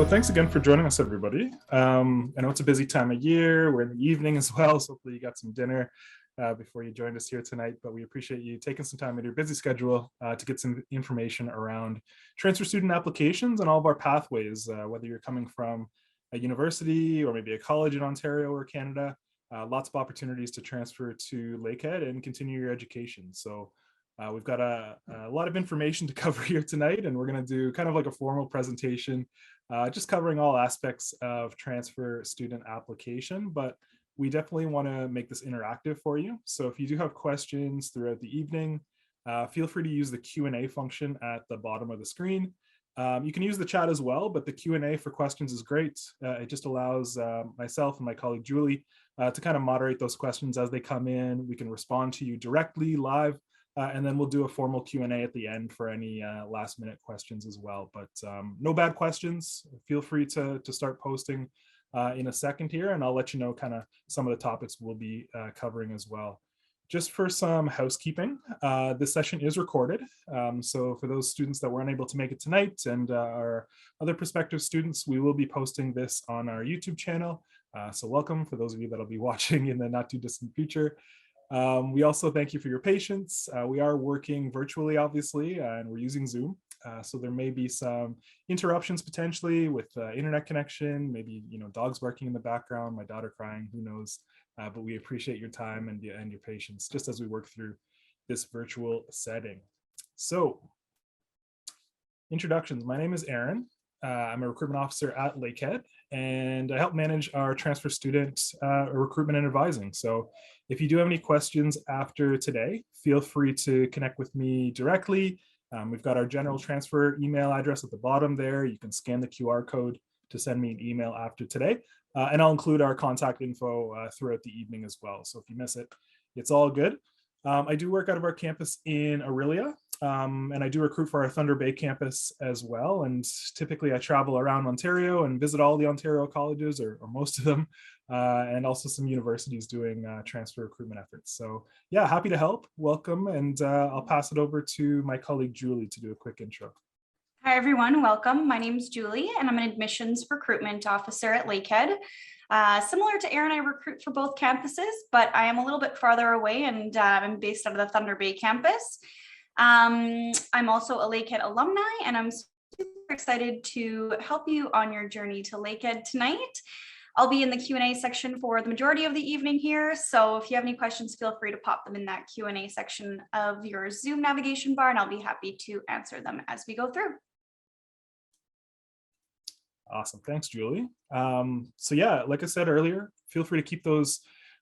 thanks again for joining us, everybody. I know it's a busy time of year. We're in the evening as well, so hopefully you got some dinner before you joined us here tonight. But we appreciate you taking some time in your busy schedule to get some information around transfer student applications and all of our pathways, whether you're coming from a university or maybe a college in Ontario or Canada. Lots of opportunities to transfer to Lakehead and continue your education. So we've got a lot of information to cover here tonight, and we're going to do kind of like a formal presentation, just covering all aspects of transfer student application. But we definitely want to make this interactive for you. So if you do have questions throughout the evening, feel free to use the Q&A function at the bottom of the screen. You can use the chat as well, but the Q&A for questions is great. It just allows myself and my colleague Julie to kind of moderate those questions as they come in. We can respond to you directly live. And then we'll do a formal Q&A at the end for any last minute questions as well. But no bad questions. Feel free to start posting in a second here, and I'll let you know kind of some of the topics we'll be covering as well. Just for some housekeeping, this session is recorded. So for those students that were unable to make it tonight and our other prospective students, we will be posting this on our YouTube channel. So welcome for those of you that'll be watching in the not too distant future. We also thank you for your patience. We are working virtually, obviously, and we're using Zoom. So there may be some interruptions potentially with internet connection, maybe, dogs barking in the background, my daughter crying, who knows. But we appreciate your time and your patience just as we work through this virtual setting. So introductions. My name is Aaron. I'm a recruitment officer at Lakehead, and I help manage our transfer student recruitment and advising. So if you do have any questions after today, feel free to connect with me directly. We've got our general transfer email address at the bottom there. You can scan the QR code to send me an email after today. And I'll include our contact info throughout the evening as well. So if you miss it, it's all good. I do work out of our campus in Orillia, and I do recruit for our Thunder Bay campus as well. And typically I travel around Ontario and visit all the Ontario colleges, or most of them, and also some universities doing transfer recruitment efforts. So yeah, happy to help. Welcome. And I'll pass it over to my colleague Julie to do a quick intro. Hi, everyone. Welcome. My name is Julie, and I'm an admissions recruitment officer at Lakehead. Similar to Aaron, I recruit for both campuses, but I am a little bit farther away, and I'm based out of the Thunder Bay campus. I'm also a Lakehead alumni, and I'm super excited to help you on your journey to Lakehead tonight. I'll be in the Q&A section for the majority of the evening here, so if you have any questions, feel free to pop them in that Q&A section of your Zoom navigation bar, and I'll be happy to answer them as we go through. Awesome. Thanks, Julie. So yeah, like I said earlier, feel free to keep those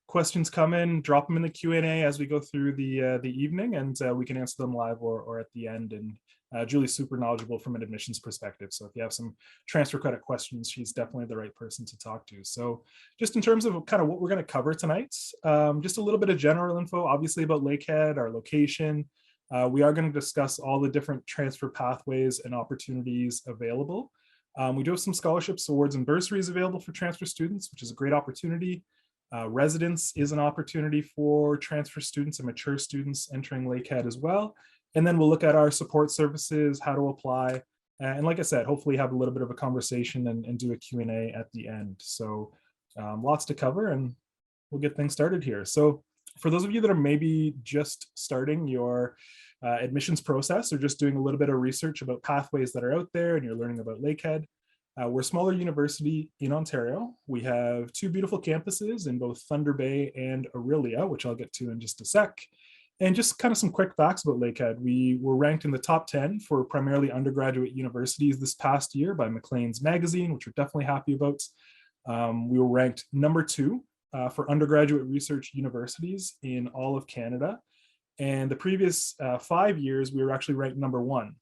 questions coming, drop them in the Q&A as we go through the evening, and we can answer them live or at the end. And Julie's super knowledgeable from an admissions perspective. So if you have some transfer credit questions, she's definitely the right person to talk to. So just in terms of kind of what we're going to cover tonight, just a little bit of general info, obviously about Lakehead, our location. We are going to discuss all the different transfer pathways and opportunities available. We do have some scholarships, awards, and bursaries available for transfer students, which is a great opportunity. Residence is an opportunity for transfer students and mature students entering Lakehead as well. And then we'll look at our support services, how to apply. And like I said, hopefully have a little bit of a conversation and do a Q&A at the end. So lots to cover, and we'll get things started here. So for those of you that are maybe just starting your admissions process or just doing a little bit of research about pathways that are out there and you're learning about Lakehead, we're a smaller university in Ontario. We have two beautiful campuses in both Thunder Bay and Orillia, which I'll get to in just a sec. And just kind of some quick facts about Lakehead. We were ranked in the top 10 for primarily undergraduate universities this past year by Maclean's magazine, which we're definitely happy about. We were ranked number 2 for undergraduate research universities in all of Canada. And the previous 5 years, we were actually ranked number 1.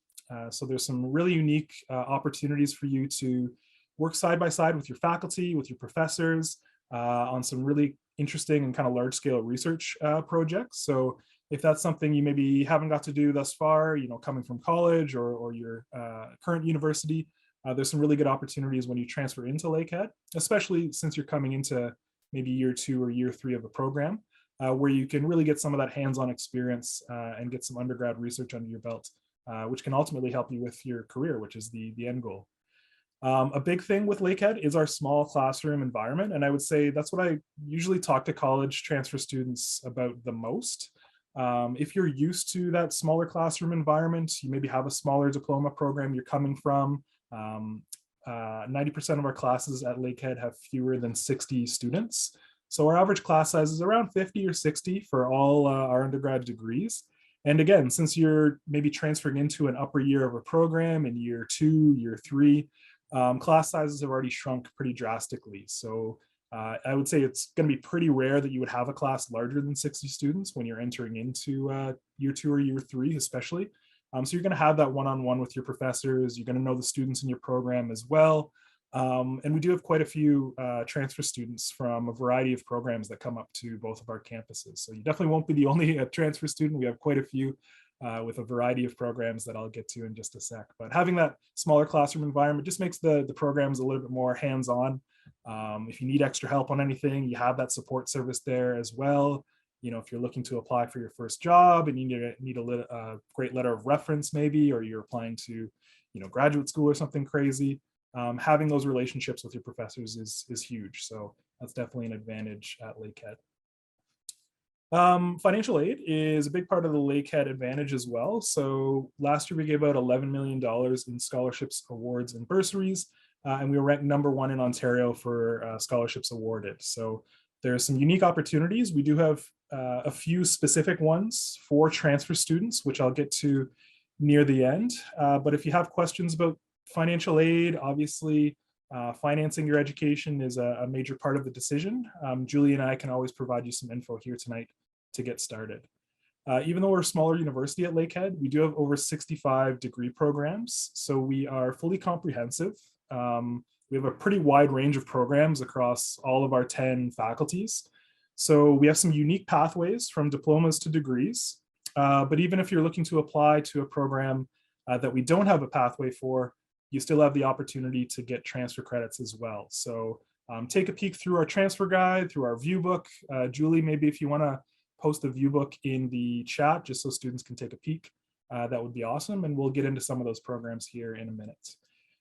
So there's some really unique opportunities for you to work side by side with your faculty, with your professors on some really interesting and kind of large scale research projects. So if that's something you maybe haven't got to do thus far, coming from college or your current university, there's some really good opportunities when you transfer into Lakehead, especially since you're coming into maybe year 2 or year 3 of a program, where you can really get some of that hands-on experience and get some undergrad research under your belt, which can ultimately help you with your career, which is the end goal. A big thing with Lakehead is our small classroom environment. And I would say that's what I usually talk to college transfer students about the most. If you're used to that smaller classroom environment, you maybe have a smaller diploma program you're coming from. 90% of our classes at Lakehead have fewer than 60 students. So our average class size is around 50 or 60 for all our undergrad degrees. And again, since you're maybe transferring into an upper year of a program in year 2, year 3, class sizes have already shrunk pretty drastically. So I would say it's going to be pretty rare that you would have a class larger than 60 students when you're entering into year 2 or year 3, especially. So you're going to have that one-on-one with your professors. You're going to know the students in your program as well. And we do have quite a few transfer students from a variety of programs that come up to both of our campuses. So you definitely won't be the only transfer student. We have quite a few with a variety of programs that I'll get to in just a sec. But having that smaller classroom environment just makes the programs a little bit more hands-on. If you need extra help on anything, you have that support service there as well. You know, if you're looking to apply for your first job and you need a great letter of reference maybe, or you're applying to, you know, graduate school or something crazy, having those relationships with your professors is huge. So that's definitely an advantage at Lakehead. Financial aid is a big part of the Lakehead advantage as well. So last year we gave out $11 million in scholarships, awards, and bursaries, and we were ranked #1 in Ontario for scholarships awarded. So there's some unique opportunities. We do have a few specific ones for transfer students, which I'll get to near the end. But if you have questions about financial aid, obviously, financing your education is a major part of the decision. Julie and I can always provide you some info here tonight to get started. Even though we're a smaller university at Lakehead, we do have over 65 degree programs. So we are fully comprehensive. We have a pretty wide range of programs across all of our 10 faculties. So we have some unique pathways from diplomas to degrees. But even if you're looking to apply to a program that we don't have a pathway for, you still have the opportunity to get transfer credits as well. So take a peek through our transfer guide, through our view book. Julie, maybe if you want to post the view book in the chat just so students can take a peek, that would be awesome. And we'll get into some of those programs here in a minute.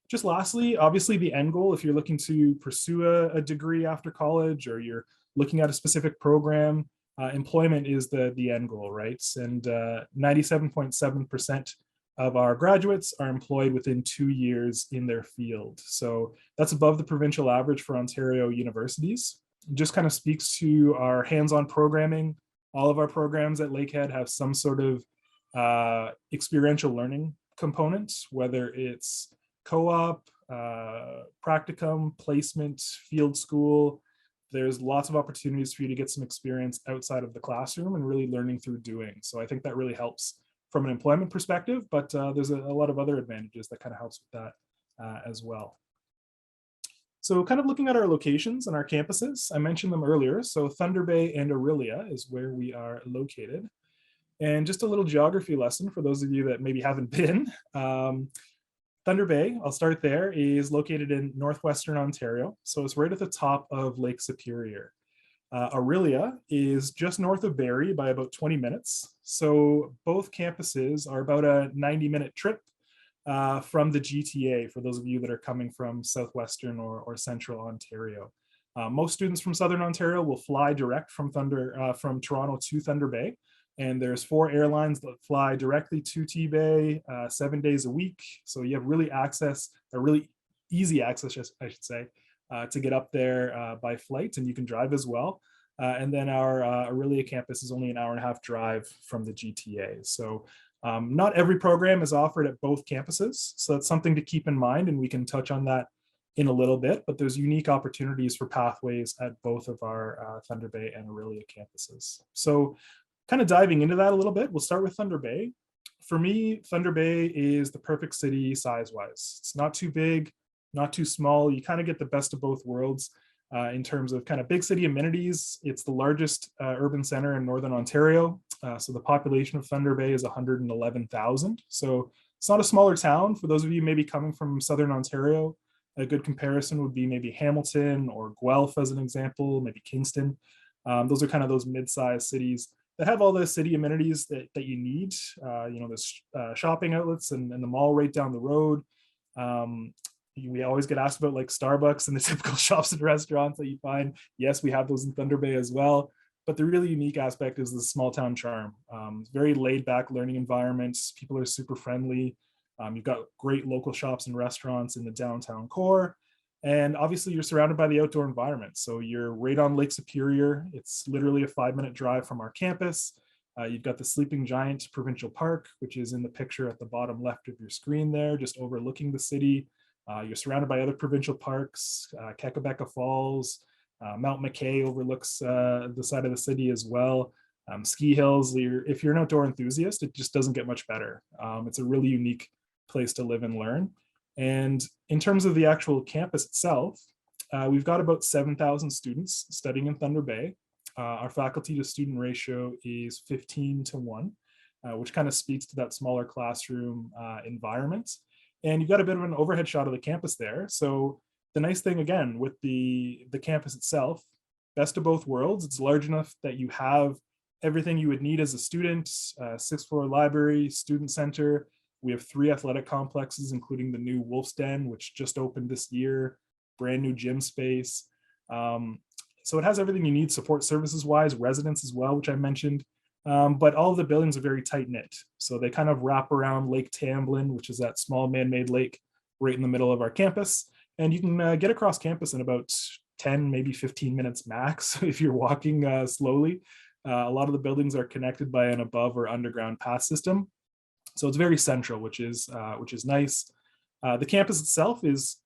Just lastly, obviously the end goal, if you're looking to pursue a degree after college or you're looking at a specific program, employment is the end goal, right? And 97.7% of our graduates are employed within 2 years in their field. So that's above the provincial average for Ontario universities. It just kind of speaks to our hands-on programming. All of our programs at Lakehead have some sort of experiential learning component, whether it's co-op, practicum, placement, field school. There's lots of opportunities for you to get some experience outside of the classroom and really learning through doing. So I think that really helps from an employment perspective, but there's a lot of other advantages that kind of helps with that as well. So kind of looking at our locations and our campuses, I mentioned them earlier. So Thunder Bay and Orillia is where we are located. And just a little geography lesson for those of you that maybe haven't been. Thunder Bay, I'll start there, is located in northwestern Ontario. So it's right at the top of Lake Superior. Orillia is just north of Barrie by about 20 minutes. So both campuses are about a 90-minute trip from the GTA for those of you that are coming from southwestern or central Ontario. Most students from southern Ontario will fly direct from Toronto to Thunder Bay. And there's 4 airlines that fly directly to T-Bay 7 days a week. So you have really easy access, I should say, to get up there by flight, and you can drive as well. And then our Orillia campus is only an hour-and-a-half drive from the GTA. So not every program is offered at both campuses. So that's something to keep in mind, and we can touch on that in a little bit, but there's unique opportunities for pathways at both of our Thunder Bay and Orillia campuses. So kind of diving into that a little bit, we'll start with Thunder Bay. For me, Thunder Bay is the perfect city size-wise. It's not too big, not too small. You kind of get the best of both worlds in terms of kind of big city amenities. It's the largest urban center in Northern Ontario. So the population of Thunder Bay is 111,000. So it's not a smaller town. For those of you maybe coming from Southern Ontario, a good comparison would be maybe Hamilton or Guelph as an example, maybe Kingston. Those are kind of those mid-sized cities that have all the city amenities that you need. You know, there's shopping outlets and the mall right down the road. we always get asked about like Starbucks and the typical shops and restaurants that you find. Yes, we have those in Thunder Bay as well. But the really unique aspect is the small town charm. Very laid back learning environments. People are super friendly. You've got great local shops and restaurants in the downtown core. And obviously you're surrounded by the outdoor environment. So you're right on Lake Superior. It's literally a 5-minute drive from our campus. You've got the Sleeping Giant Provincial Park, which is in the picture at the bottom left of your screen there, just overlooking the city. You're surrounded by other provincial parks, Kekabeka Falls, Mount McKay overlooks the side of the city as well. Ski hills, if you're an outdoor enthusiast, it just doesn't get much better. It's a really unique place to live and learn. And in terms of the actual campus itself, we've got about 7,000 students studying in Thunder Bay. Our faculty to student ratio is 15:1, which kind of speaks to that smaller classroom environment. And you've got a bit of an overhead shot of the campus there. So the nice thing again with the campus itself, best of both worlds. It's large enough that you have everything you would need as a student, 6th floor library, student center. We have 3 athletic complexes, including the new Wolf's Den, which just opened this year, brand new gym space. So it has everything you need support services wise, residents as well, which I mentioned. But all of the buildings are very tight knit. So they kind of wrap around Lake Tamblin, which is that small man-made lake right in the middle of our campus. And you can get across campus in about 10, maybe 15 minutes max if you're walking slowly. A lot of the buildings are connected by an above or underground path system. So it's very central, which is nice. The campus itself is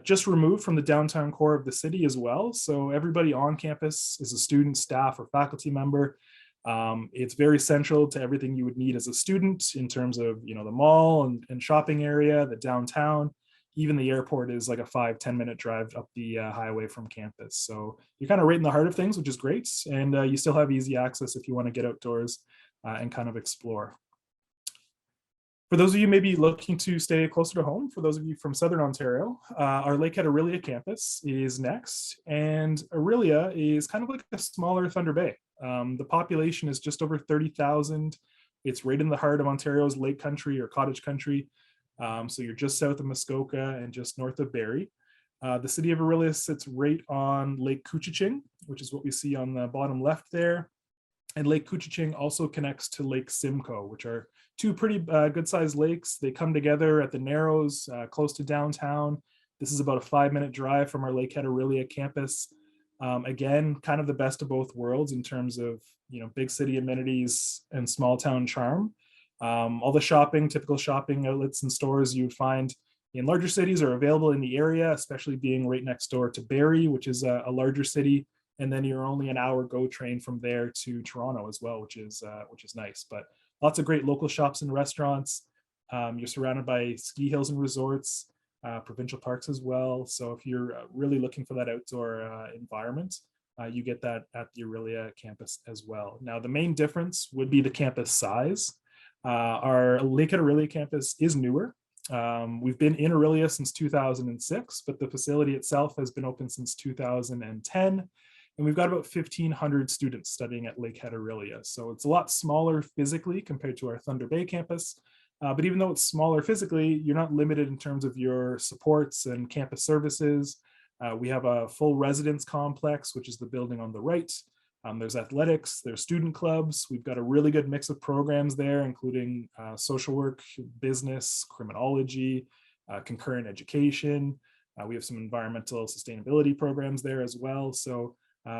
just removed from the downtown core of the city as well. So everybody on campus is a student, staff, or faculty member. It's very central to everything you would need as a student in terms of, the mall and shopping area, the downtown. Even the airport is like a 5-10 minute drive up the highway from campus. So you're kind of right in the heart of things, which is great. And you still have easy access if you want to get outdoors and kind of explore. For those of you maybe looking to stay closer to home, for those of you from Southern Ontario, our Lakehead Aurelia campus is next. And Aurelia is kind of like a smaller Thunder Bay. The population is just over 30,000. It's right in the heart of Ontario's Lake Country or Cottage Country. So you're just south of Muskoka and just north of Barrie. The city of Aurelia sits right on Lake Couchiching, which is what we see on the bottom left there. And Lake Couchiching also connects to Lake Simcoe, which are 2 pretty good-sized lakes. They come together at the Narrows, close to downtown. This is about a 5-minute drive from our Lakehead Aurelia campus. Again, kind of the best of both worlds in terms of big city amenities and small town charm. All the shopping, typical shopping outlets and stores you would find in larger cities are available in the area, especially being right next door to Barrie, which is a larger city. And then you're only an hour GO train from there to Toronto as well, which is nice. But lots of great local shops and restaurants. You're surrounded by ski hills and resorts, provincial parks as well. So if you're really looking for that outdoor environment, you get that at the Aurelia campus as well. Now, the main difference would be the campus size. Our Lakehead Aurelia campus is newer. We've been in Aurelia since 2006, but the facility itself has been open since 2010. And we've got about 1,500 students studying at Lakehead Aurelia. So it's a lot smaller physically compared to our Thunder Bay campus. But even though it's smaller physically, you're not limited in terms of your supports and campus services. We have a full residence complex, which is the building on the right. There's athletics, there's student clubs. We've got a really good mix of programs there, including social work, business, criminology, concurrent education. We have some environmental sustainability programs there as well. So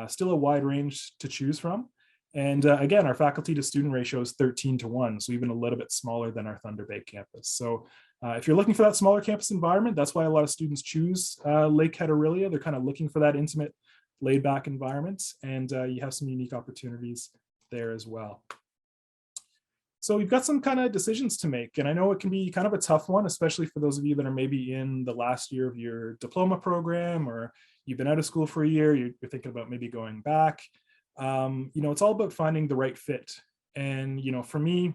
still a wide range to choose from. And again, our faculty to student ratio is 13:1, so even a little bit smaller than our Thunder Bay campus. So if you're looking for that smaller campus environment, that's why a lot of students choose Lakehead Aurelia. They're kind of looking for that intimate, laid back environment, and you have some unique opportunities there as well. So we've got some kind of decisions to make, and I know it can be kind of a tough one, especially for those of you that are maybe in the last year of your diploma program, or you've been out of school for a year, you're thinking about maybe going back. It's all about finding the right fit. And, for me,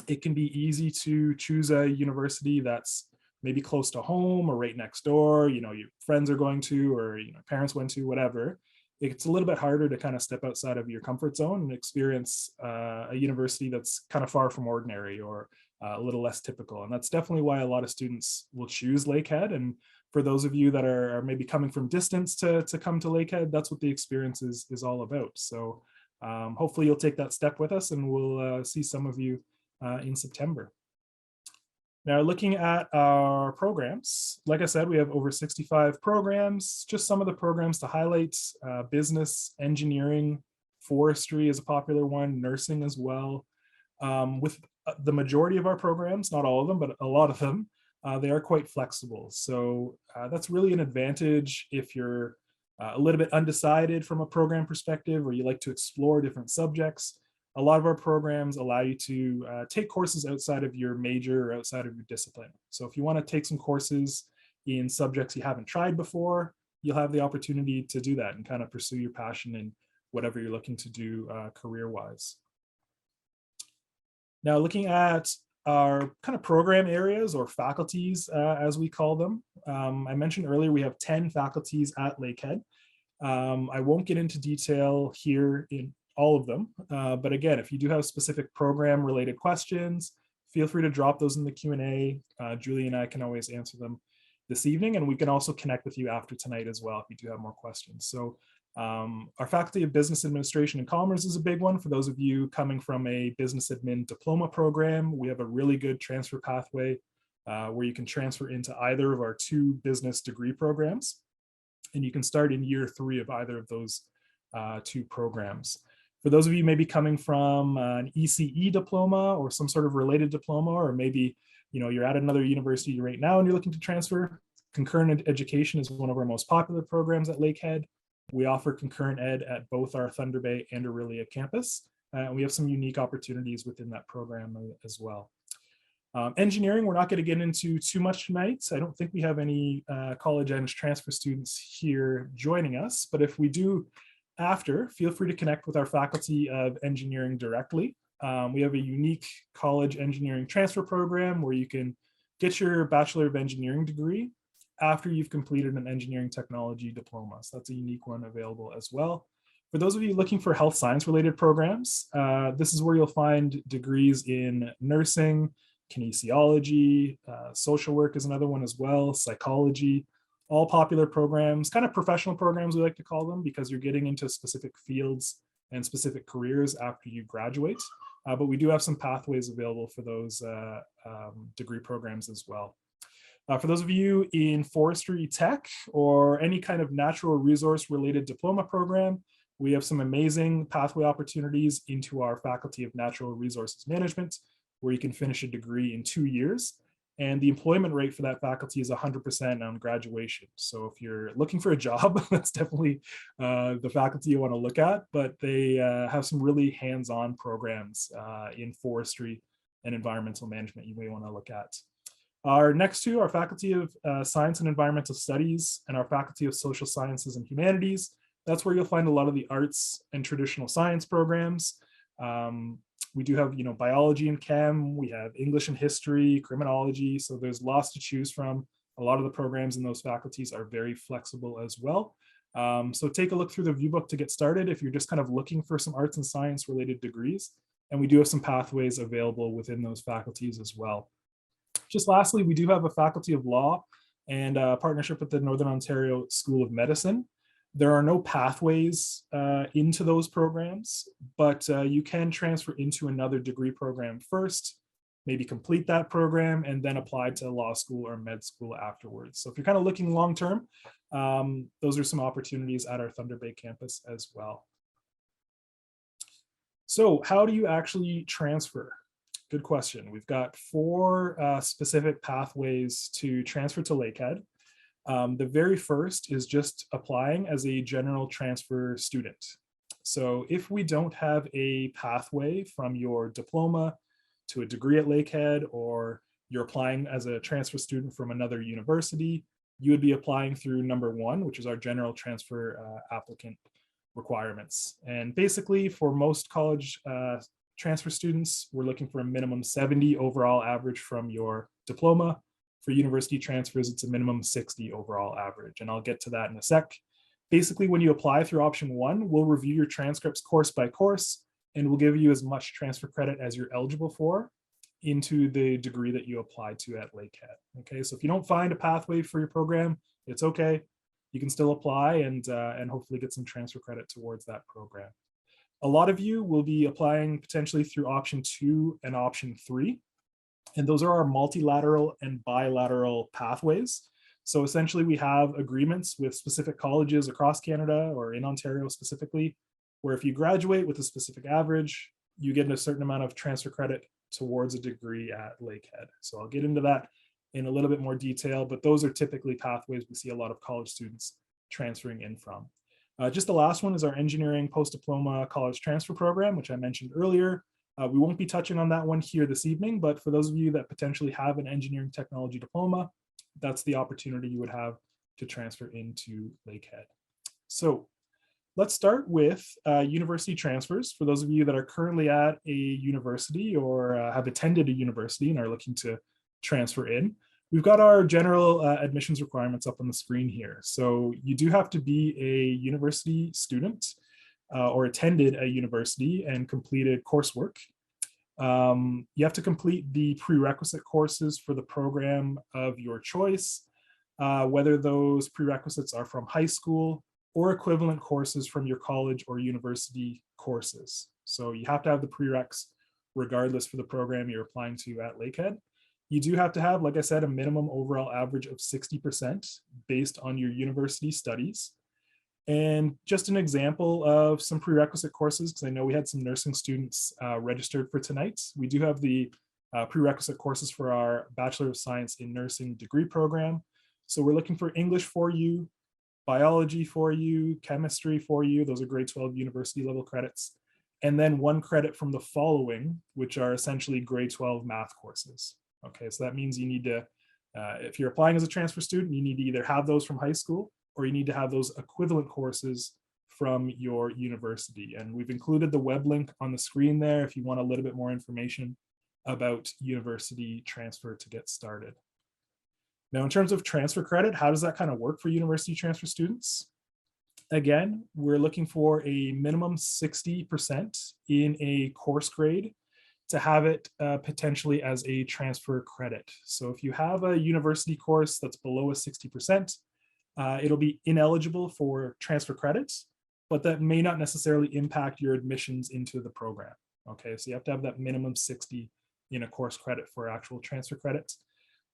it can be easy to choose a university that's maybe close to home or right next door, your friends are going to, or parents went to, whatever. it's a little bit harder to kind of step outside of your comfort zone and experience a university that's kind of far from ordinary or a little less typical. And that's definitely why a lot of students will choose Lakehead. And for those of you that are maybe coming from distance to come to Lakehead, that's what the experience is all about. So hopefully you'll take that step with us, and we'll see some of you in September. Now, looking at our programs, like I said, we have over 65 programs. Just some of the programs to highlight: business, engineering, forestry is a popular one, nursing as well. With the majority of our programs, not all of them, but a lot of them, they are quite flexible. So that's really an advantage if you're a little bit undecided from a program perspective, or you like to explore different subjects. A lot of our programs allow you to take courses outside of your major or outside of your discipline. So if you want to take some courses in subjects you haven't tried before, you'll have the opportunity to do that and kind of pursue your passion in whatever you're looking to do career-wise. Now, looking at our kind of program areas or faculties, as we call them, I mentioned earlier we have 10 faculties at Lakehead. I won't get into detail here in all of them. But again, if you do have specific program related questions, feel free to drop those in the Q&A. Julie and I can always answer them this evening, and we can also connect with you after tonight as well if you do have more questions. So our Faculty of Business Administration and Commerce is a big one. For those of you coming from a business admin diploma program, we have a really good transfer pathway where you can transfer into either of our 2 business degree programs. And you can start in year 3 of either of those 2 programs. For those of you maybe coming from an ECE diploma or some sort of related diploma, or maybe you're at another university right now and you're looking to transfer, concurrent education is one of our most popular programs at Lakehead. We offer concurrent ed at both our Thunder Bay and Aurelia campus. And we have some unique opportunities within that program as well. Engineering, we're not going to get into too much tonight. I don't think we have any college eng transfer students here joining us, but if we do after, feel free to connect with our Faculty of Engineering directly. We have a unique college engineering transfer program where you can get your Bachelor of Engineering degree after you've completed an engineering technology diploma. So that's a unique one available as well. For those of you looking for health science related programs, this is where you'll find degrees in nursing, kinesiology, social work is another one as well, psychology, all popular programs, kind of professional programs we like to call them, because you're getting into specific fields and specific careers after you graduate. But we do have some pathways available for those degree programs as well. For those of you in forestry tech or any kind of natural resource related diploma program, we have some amazing pathway opportunities into our Faculty of Natural Resources Management, where you can finish a degree in 2 years. And the employment rate for that faculty is 100% on graduation. So if you're looking for a job, that's definitely the faculty you want to look at, but they have some really hands-on programs in forestry and environmental management you may want to look at. Our next 2, our Faculty of Science and Environmental Studies and our Faculty of Social Sciences and Humanities. That's where you'll find a lot of the arts and traditional science programs. We do have, biology and chem, we have English and history, criminology, so there's lots to choose from. A lot of the programs in those faculties are very flexible as well. So take a look through the viewbook to get started if you're just kind of looking for some arts and science related degrees. And we do have some pathways available within those faculties as well. Just lastly, we do have a Faculty of Law and a partnership with the Northern Ontario School of Medicine. There are no pathways into those programs, but you can transfer into another degree program first, maybe complete that program, and then apply to law school or med school afterwards. So if you're kind of looking long-term, those are some opportunities at our Thunder Bay campus as well. So how do you actually transfer? Good question. We've got 4 specific pathways to transfer to Lakehead. The very first is just applying as a general transfer student. So if we don't have a pathway from your diploma to a degree at Lakehead, or you're applying as a transfer student from another university, you would be applying through number 1, which is our general transfer applicant requirements. And basically for most college transfer students, we're looking for a minimum 70 overall average from your diploma. For university transfers, it's a minimum 60 overall average. And I'll get to that in a sec. Basically, when you apply through option 1, we'll review your transcripts course by course, and we'll give you as much transfer credit as you're eligible for into the degree that you apply to at Lakehead. Okay, so if you don't find a pathway for your program, it's okay. You can still apply and hopefully get some transfer credit towards that program. A lot of you will be applying potentially through option 2 and option 3. And those are our multilateral and bilateral pathways. So essentially we have agreements with specific colleges across Canada or in Ontario specifically, where if you graduate with a specific average, you get a certain amount of transfer credit towards a degree at Lakehead. So I'll get into that in a little bit more detail, but those are typically pathways we see a lot of college students transferring in from. Just the last one is our engineering post-diploma college transfer program, which I mentioned earlier. We won't be touching on that one here this evening, but for those of you that potentially have an engineering technology diploma, that's the opportunity you would have to transfer into Lakehead. So let's start with university transfers. For those of you that are currently at a university or have attended a university and are looking to transfer in, we've got our general admissions requirements up on the screen here. So you do have to be a university student or attended a university and completed coursework. You have to complete the prerequisite courses for the program of your choice, whether those prerequisites are from high school or equivalent courses from your college or university courses. So you have to have the prereqs regardless for the program you're applying to at Lakehead. You do have to have, like I said, a minimum overall average of 60% based on your university studies. And just an example of some prerequisite courses, because I know we had some nursing students registered for tonight. We do have the prerequisite courses for our Bachelor of Science in Nursing degree program. So we're looking for English for you, biology for you, chemistry for you. Those are grade 12 university level credits. And then 1 credit from the following, which are essentially grade 12 math courses. Okay, so that means you need to, if you're applying as a transfer student, you need to either have those from high school or you need to have those equivalent courses from your university. And we've included the web link on the screen there if you want a little bit more information about university transfer to get started. Now, in terms of transfer credit, how does that kind of work for university transfer students? Again, we're looking for a minimum 60% in a course grade to have it potentially as a transfer credit. So if you have a university course that's below a 60%, it'll be ineligible for transfer credits, but that may not necessarily impact your admissions into the program. Okay, so you have to have that minimum 60 in a course credit for actual transfer credits.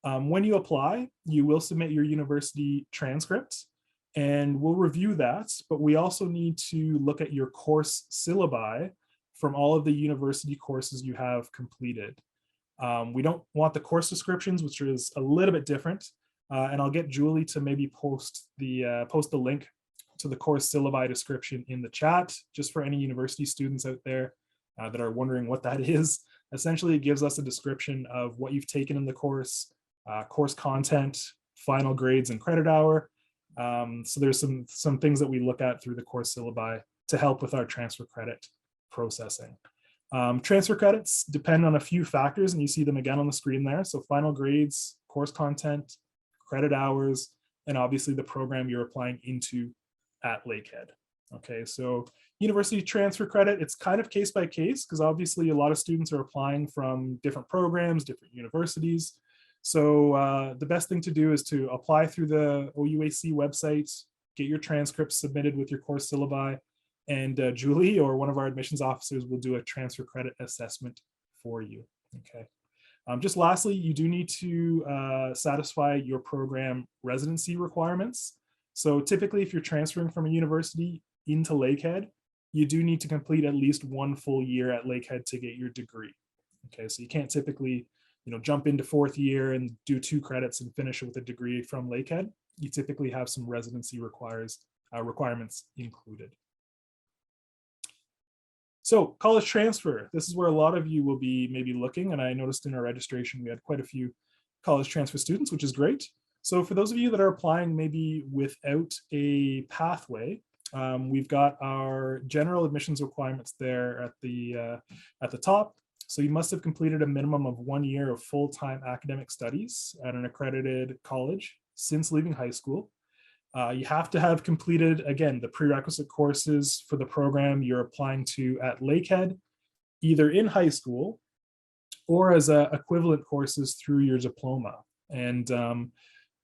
When you apply, you will submit your university transcript and we'll review that, but we also need to look at your course syllabi from all of the university courses you have completed. We don't want the course descriptions, which is a little bit different. And I'll get Julie to maybe post the link to the course syllabi description in the chat, just for any university students out there that are wondering what that is. Essentially, it gives us a description of what you've taken in the course, course content, final grades and credit hour. So there's some things that we look at through the course syllabi to help with our transfer credit processing. Transfer credits depend on a few factors, and you see them again on the screen there. So final grades, course content, credit hours, and obviously the program you're applying into at Lakehead. Okay, so university transfer credit, it's kind of case by case because obviously a lot of students are applying from different programs, different universities. So the best thing to do is to apply through the OUAC website, get your transcripts submitted with your course syllabi, and Julie or one of our admissions officers will do a transfer credit assessment for you. Okay. Just lastly, you do need to satisfy your program residency requirements. So typically, if you're transferring from a university into Lakehead, you do need to complete at least 1 full year at Lakehead to get your degree. Okay, so you can't typically, jump into 4th year and do 2 credits and finish it with a degree from Lakehead. You typically have some residency requirements included. So college transfer, this is where a lot of you will be maybe looking, and I noticed in our registration we had quite a few college transfer students, which is great. So for those of you that are applying maybe without a pathway, we've got our general admissions requirements there at the top. So you must have completed a minimum of 1 year of full-time academic studies at an accredited college since leaving high school. You have to have completed, again, the prerequisite courses for the program you're applying to at Lakehead, either in high school or as equivalent courses through your diploma. And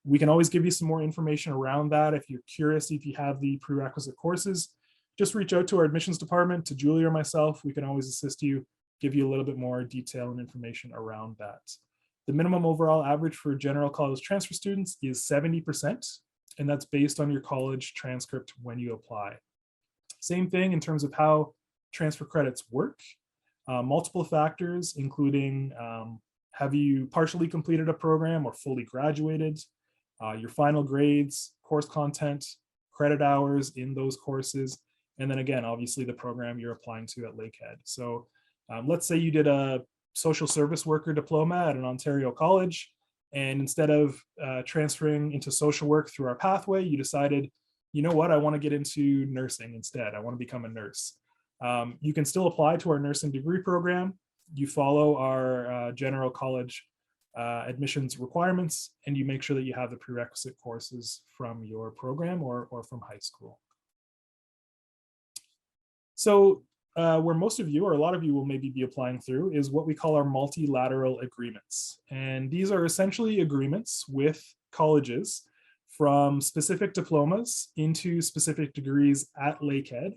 we can always give you some more information around that. If you're curious if you have the prerequisite courses, just reach out to our admissions department, to Julie or myself. We can always assist you, give you a little bit more detail and information around that. The minimum overall average for general college transfer students is 70%, and that's based on your college transcript when you apply. Same thing in terms of how transfer credits work. Multiple factors, including have you partially completed a program or fully graduated, your final grades, course content, credit hours in those courses, and then again, obviously the program you're applying to at Lakehead. So let's say you did a social service worker diploma at an Ontario college, and instead of transferring into social work through our pathway, you decided, you know what, I want to get into nursing instead. I want to become a nurse. You can still apply to our nursing degree program. You follow our general college admissions requirements, and you make sure that you have the prerequisite courses from your program or from high school. So where most of you, or a lot of you will maybe be applying through, is what we call our multilateral agreements. And these are essentially agreements with colleges from specific diplomas into specific degrees at Lakehead.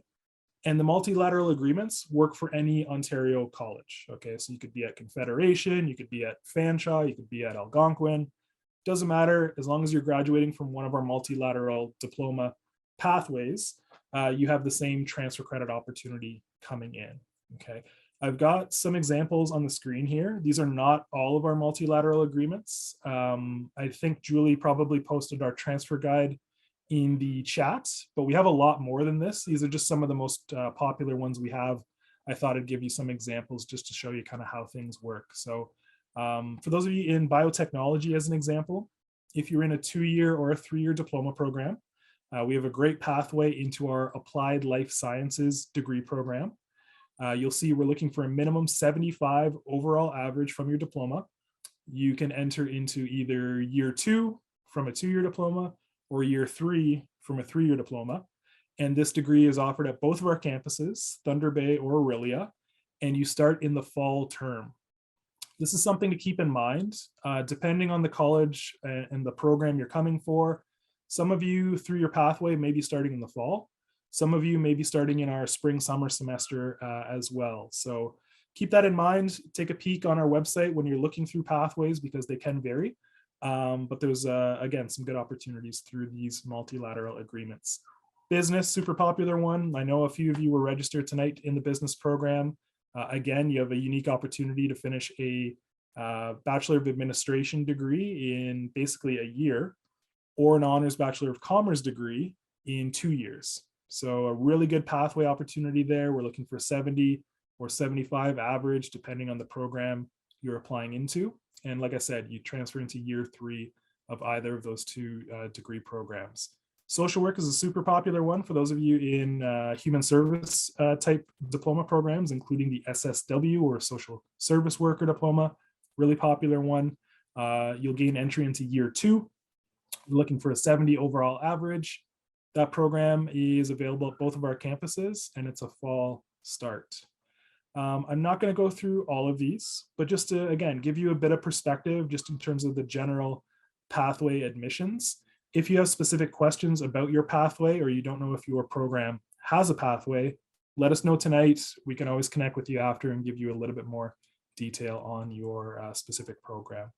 And the multilateral agreements work for any Ontario college. Okay, so you could be at Confederation, you could be at Fanshawe, you could be at Algonquin. Doesn't matter, as long as you're graduating from one of our multilateral diploma pathways, you have the same transfer credit opportunity coming in. Okay, I've got some examples on the screen here. These are not all of our multilateral agreements. I think Julie probably posted our transfer guide in the chat, but we have a lot more than this. These are just some of the most popular ones we have. I thought I'd give you some examples just to show you kind of how things work. So for those of you in biotechnology, as an example, if you're in a 2-year or a 3-year diploma program, we have a great pathway into our applied life sciences degree program. You'll see we're looking for a minimum 75 overall average from your diploma. You can enter into either year 2 from a 2-year diploma or year 3 from a 3-year diploma. And this degree is offered at both of our campuses, Thunder Bay or Orillia, and you start in the fall term. This is something to keep in mind, depending on the college and the program you're coming for. Some of you through your pathway may be starting in the fall. Some of you may be starting in our spring summer semester as well. So keep that in mind. Take a peek on our website when you're looking through pathways, because they can vary. But there's, again, some good opportunities through these multilateral agreements. Business, super popular one. I know a few of you were registered tonight in the business program. Again, you have a unique opportunity to finish a Bachelor of Administration degree in basically a year, or an Honors Bachelor of Commerce degree in 2 years. So a really good pathway opportunity there. We're looking for 70 or 75 average, depending on the program you're applying into. And like I said, you transfer into year 3 of either of those 2 degree programs. Social work is a super popular one for those of you in human service type diploma programs, including the SSW or social service worker diploma, really popular one. You'll gain entry into year 2. We're looking for a 70 overall average. That program is available at both of our campuses, and it's a fall start. I'm not going to go through all of these, but just to, again, give you a bit of perspective just in terms of the general pathway admissions. If you have specific questions about your pathway, or you don't know if your program has a pathway, let us know tonight. We can always connect with you after and give you a little bit more detail on your specific program.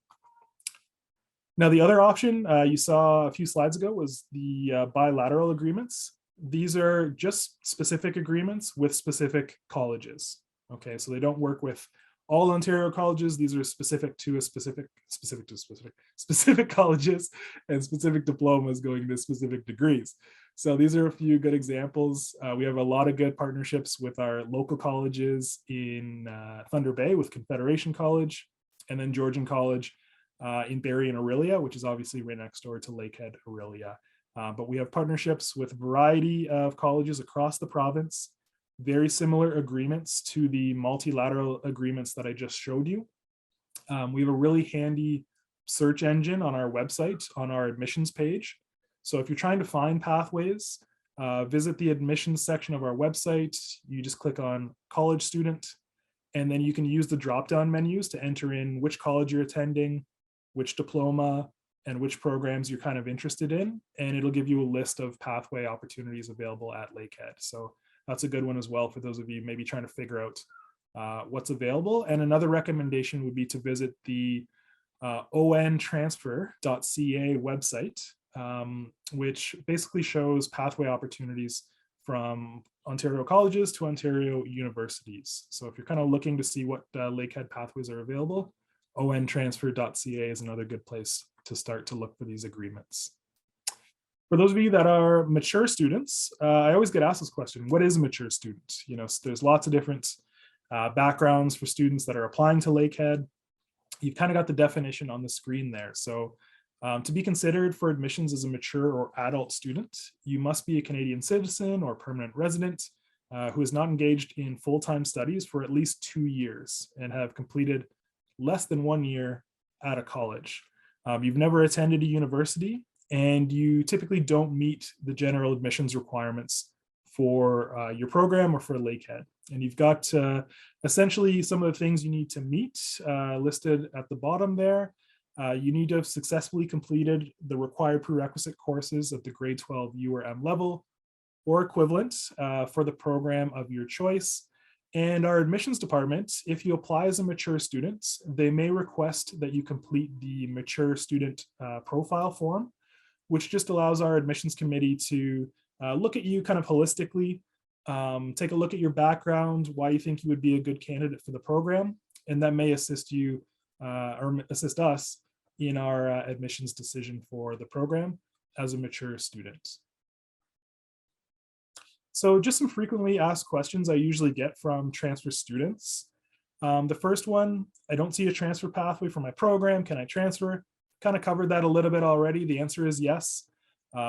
Now, the other option you saw a few slides ago was the bilateral agreements. These are just specific agreements with specific colleges. Okay, so they don't work with all Ontario colleges. These are specific to specific colleges and specific diplomas going to specific degrees. So these are a few good examples. We have a lot of good partnerships with our local colleges in Thunder Bay with Confederation College, and then Georgian College in Barrie and Orillia, which is obviously right next door to Lakehead, Orillia. But we have partnerships with a variety of colleges across the province, very similar agreements to the multilateral agreements that I just showed you. We have a really handy search engine on our website, on our admissions page. So if you're trying to find pathways, visit the admissions section of our website. You just click on college student, and then you can use the drop-down menus to enter in which college you're attending, which diploma, and which programs you're kind of interested in. And it'll give you a list of pathway opportunities available at Lakehead. So that's a good one as well for those of you maybe trying to figure out what's available. And another recommendation would be to visit the ontransfer.ca website, which basically shows pathway opportunities from Ontario colleges to Ontario universities. So if you're kind of looking to see what Lakehead pathways are available, ontransfer.ca is another good place to start to look for these agreements. For those of you that are mature students, I always get asked this question: what is a mature student? You know, so there's lots of different backgrounds for students that are applying to Lakehead. You've kind of got the definition on the screen there. So to be considered for admissions as a mature or adult student, you must be a Canadian citizen or permanent resident who is not engaged in full-time studies for at least 2 years and have completed less than 1 year at a college. You've never attended a university, and you typically don't meet the general admissions requirements for your program or for Lakehead. And you've got essentially some of the things you need to meet listed at the bottom there. You need to have successfully completed the required prerequisite courses at the grade 12 U or M level or equivalent for the program of your choice. And our admissions department, if you apply as a mature student, they may request that you complete the mature student profile form, which just allows our admissions committee to look at you kind of holistically, take a look at your background, why you think you would be a good candidate for the program, and that may assist you or assist us in our admissions decision for the program as a mature student. So just some frequently asked questions I usually get from transfer students. The first one, I don't see a transfer pathway for my program. Can I transfer? Kind of covered that a little bit already. The answer is yes.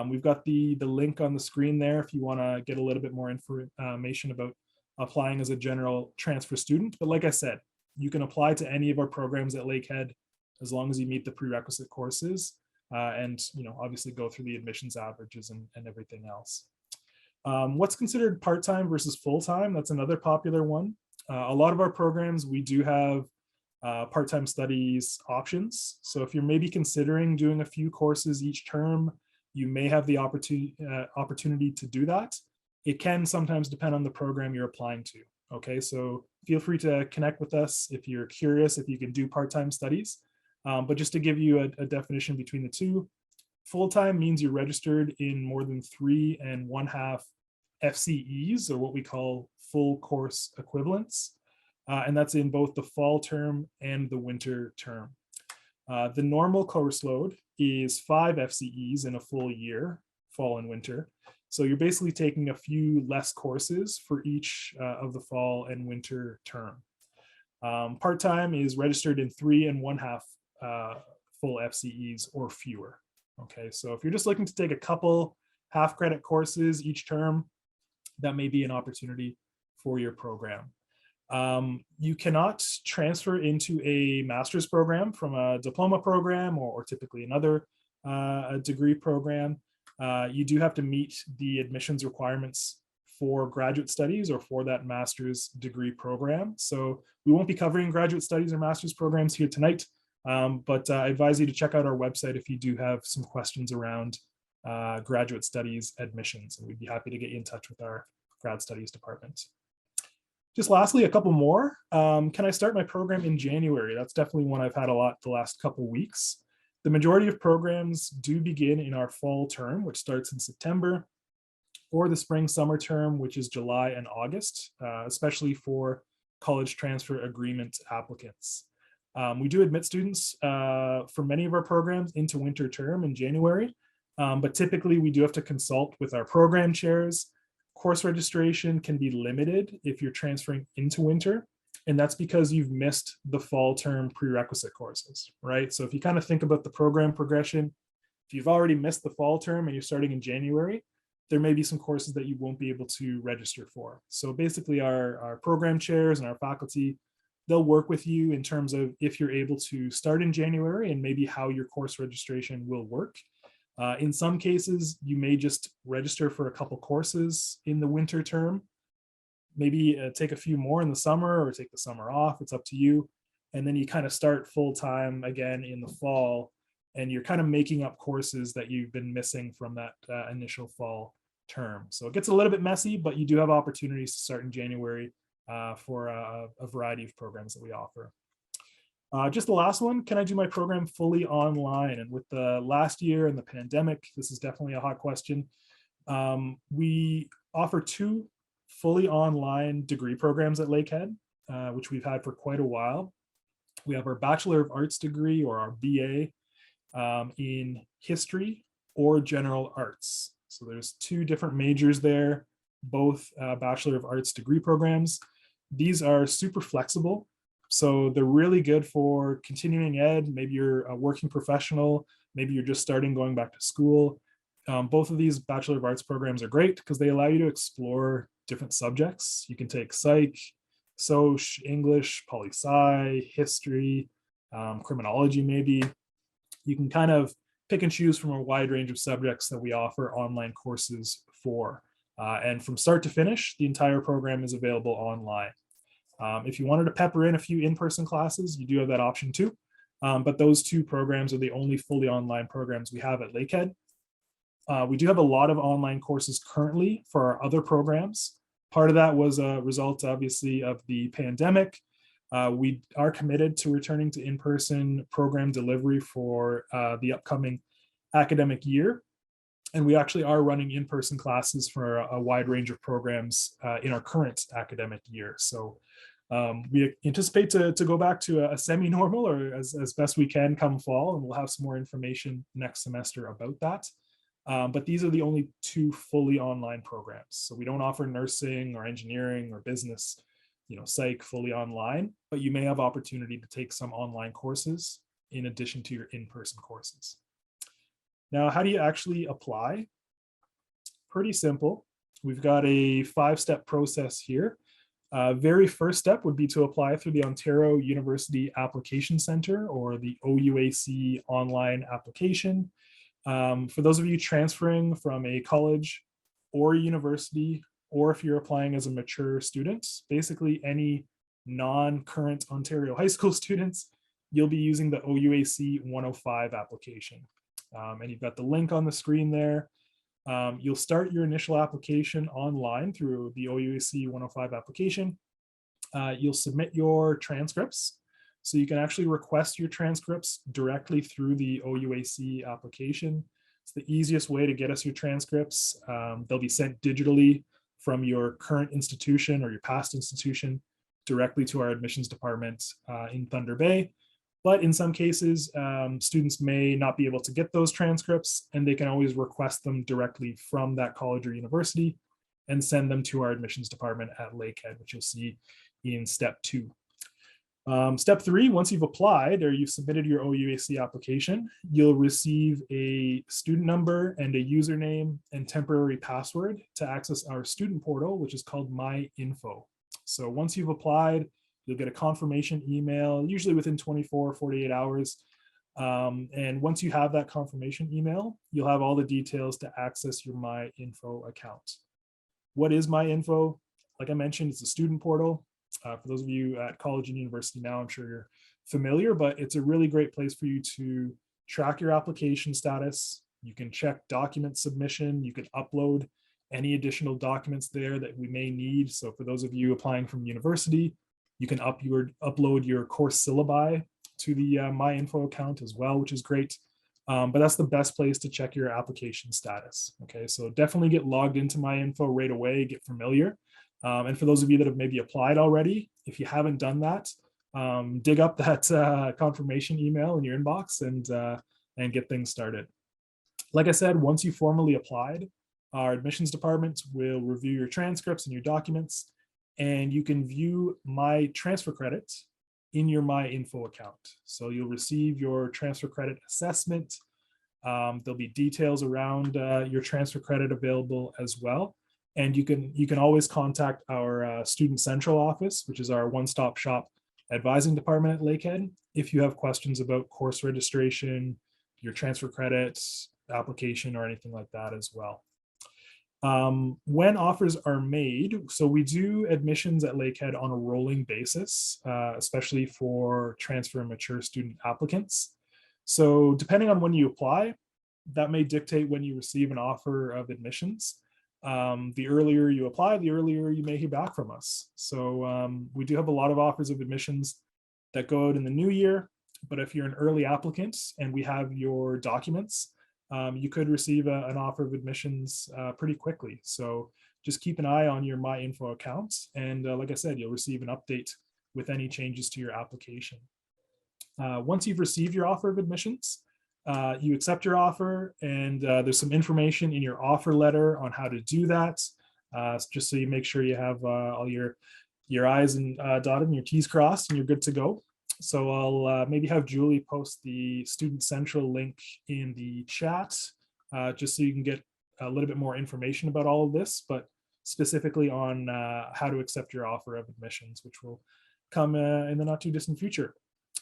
We've got the link on the screen there if you want to get a little bit more information about applying as a general transfer student. But like I said, you can apply to any of our programs at Lakehead as long as you meet the prerequisite courses and obviously go through the admissions averages and everything else. What's considered part-time versus full-time? That's another popular one. A lot of our programs, we do have part-time studies options. So if you're maybe considering doing a few courses each term, you may have the opportunity to do that. It can sometimes depend on the program you're applying to. Okay, so feel free to connect with us if you're curious if you can do part-time studies. But just to give you a definition between the two, full-time means you're registered in more than 3 1/2 FCEs, or what we call full course equivalents. And that's in both the fall term and the winter term. The normal course load is 5 FCEs in a full year, fall and winter. So you're basically taking a few less courses for each of the fall and winter term. Part-time is registered in 3 1/2 full FCEs or fewer. Okay, so if you're just looking to take a couple half credit courses each term, that may be an opportunity for your program. You cannot transfer into a master's program from a diploma program or typically another degree program. You do have to meet the admissions requirements for graduate studies or for that master's degree program. So we won't be covering graduate studies or master's programs here tonight, but I advise you to check out our website if you do have some questions around graduate studies admissions, and we'd be happy to get you in touch with our grad studies department. Just lastly, a couple more. Can I start my program in January? That's definitely one I've had a lot the last couple weeks. The majority of programs do begin in our fall term, which starts in September, or the spring summer term, which is July and August, especially for college transfer agreement applicants. We do admit students for many of our programs into winter term in January, but typically we do have to consult with our program chairs. Course registration can be limited if you're transferring into winter, and that's because you've missed the fall term prerequisite courses, right? So if you kind of think about the program progression, if you've already missed the fall term and you're starting in January, there may be some courses that you won't be able to register for. So basically our program chairs and our faculty, they'll work with you in terms of if you're able to start in January and maybe how your course registration will work. In some cases, you may just register for a couple courses in the winter term, maybe take a few more in the summer or take the summer off. It's up to you. And then you kind of start full time again in the fall, and you're kind of making up courses that you've been missing from that initial fall term. So it gets a little bit messy, but you do have opportunities to start in January for a variety of programs that we offer. Just the last one, can I do my program fully online? And with the last year and the pandemic, this is definitely a hot question. We offer 2 fully online degree programs at Lakehead, which we've had for quite a while. We have our Bachelor of Arts degree, or our BA, in history or general arts. So there's 2 different majors there, both Bachelor of Arts degree programs. These are super flexible. So they're really good for continuing ed. Maybe you're a working professional, maybe you're just starting going back to school. Both of these Bachelor of Arts programs are great because they allow you to explore different subjects. You can take psych, soc, English, poli-sci, history, criminology maybe. You can kind of pick and choose from a wide range of subjects that we offer online courses for. And from start to finish, the entire program is available online. If you wanted to pepper in a few in-person classes, you do have that option too. But those 2 programs are the only fully online programs we have at Lakehead. We do have a lot of online courses currently for our other programs. Part of that was a result, obviously, of the pandemic. We are committed to returning to in-person program delivery for the upcoming academic year. And we actually are running in-person classes for a wide range of programs in our current academic year. So we anticipate to go back to a semi-normal, or as best we can, come fall, and we'll have some more information next semester about that. But these are the only 2 fully online programs. So we don't offer nursing or engineering or business, psych fully online, but you may have opportunity to take some online courses in addition to your in-person courses. Now, how do you actually apply? Pretty simple. We've got a 5-step process here. Very first step would be to apply through the Ontario University Application Centre, or the OUAC online application. For those of you transferring from a college or a university, or if you're applying as a mature student, basically any non-current Ontario high school students, you'll be using the OUAC 105 application. And you've got the link on the screen there. You'll start your initial application online through the OUAC 105 application. You'll submit your transcripts. So you can actually request your transcripts directly through the OUAC application. It's the easiest way to get us your transcripts. They'll be sent digitally from your current institution or your past institution directly to our admissions department in Thunder Bay. But in some cases, students may not be able to get those transcripts, and they can always request them directly from that college or university and send them to our admissions department at Lakehead, which you'll see in step 2. Step 3, once you've applied or you've submitted your OUAC application, you'll receive a student number and a username and temporary password to access our student portal, which is called My Info. So once you've applied, you'll get a confirmation email, usually within 24 or 48 hours. And once you have that confirmation email, you'll have all the details to access your My Info account. What is My Info? Like I mentioned, it's a student portal. For those of you at college and university now, I'm sure you're familiar, but it's a really great place for you to track your application status. You can check document submission. You can upload any additional documents there that we may need. So for those of you applying from university, you can upload your course syllabi to the My Info account as well, which is great. But that's the best place to check your application status. Okay, so definitely get logged into My Info right away, get familiar. And for those of you that have maybe applied already, if you haven't done that, dig up that confirmation email in your inbox and get things started. Like I said, once you formally applied, our admissions department will review your transcripts and your documents, and you can view My Transfer Credit in your My Info account. So you'll receive your transfer credit assessment. There'll be details around your transfer credit available as well. And you can always contact our Student Central office, which is our one-stop shop advising department at Lakehead, if you have questions about course registration, your transfer credits, application or anything like that as well. When offers are made, so we do admissions at Lakehead on a rolling basis, especially for transfer and mature student applicants. So depending on when you apply, that may dictate when you receive an offer of admissions. The earlier you apply, the earlier you may hear back from us. So we do have a lot of offers of admissions that go out in the new year, but if you're an early applicant and we have your documents, you could receive an offer of admissions pretty quickly. So just keep an eye on your My Info account. And like I said, you'll receive an update with any changes to your application. Once you've received your offer of admissions, you accept your offer, and there's some information in your offer letter on how to do that, just so you make sure you have all your I's and dotted and your T's crossed and you're good to go. So I'll maybe have Julie post the Student Central link in the chat, just so you can get a little bit more information about all of this, but specifically on how to accept your offer of admissions, which will come in the not too distant future.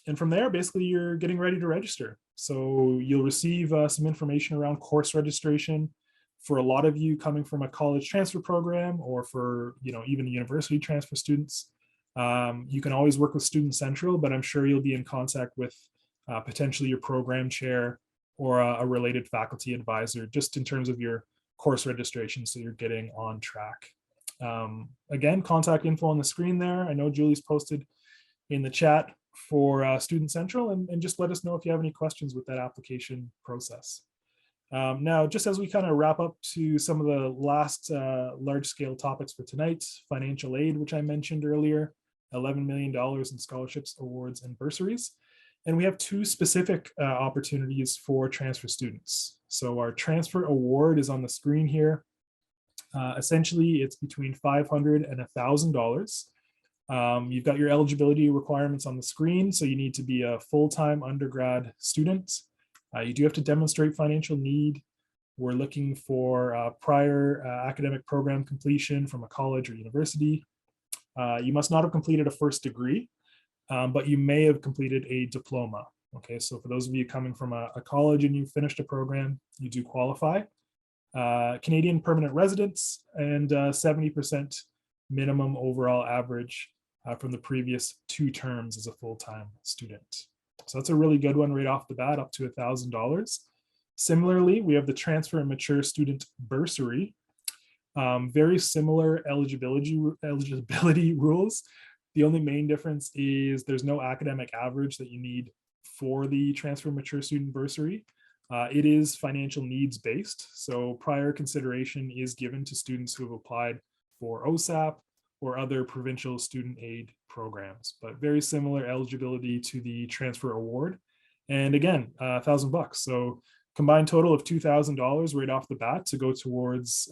And from there, basically, you're getting ready to register. So you'll receive some information around course registration. For a lot of you coming from a college transfer program, or for even university transfer students, you can always work with Student Central, but I'm sure you'll be in contact with potentially your program chair or a related faculty advisor, just in terms of your course registration, so you're getting on track. Again, contact info on the screen there. I know Julie's posted in the chat for Student Central, and just let us know if you have any questions with that application process. Now, just as we kind of wrap up to some of the last large-scale topics for tonight, financial aid, which I mentioned earlier, $11 million in scholarships, awards, and bursaries. And we have two specific opportunities for transfer students. So our transfer award is on the screen here. Essentially, it's between $500 and $1,000. You've got your eligibility requirements on the screen. So you need to be a full-time undergrad student. You do have to demonstrate financial need. We're looking for prior academic program completion from a college or university. You must not have completed a first degree, but you may have completed a diploma. Okay, so for those of you coming from a college and you finished a program, you do qualify. Canadian permanent residents, and 70% minimum overall average from the previous 2 terms as a full-time student. So that's a really good one right off the bat, up to $1,000. Similarly, we have the transfer and mature student bursary. Very similar eligibility rules. The only main difference is there's no academic average that you need for the transfer and mature student bursary. It is financial needs based. So prior consideration is given to students who have applied for OSAP or other provincial student aid programs, but very similar eligibility to the transfer award. And again, $1,000. So combined total of $2,000 right off the bat to go towards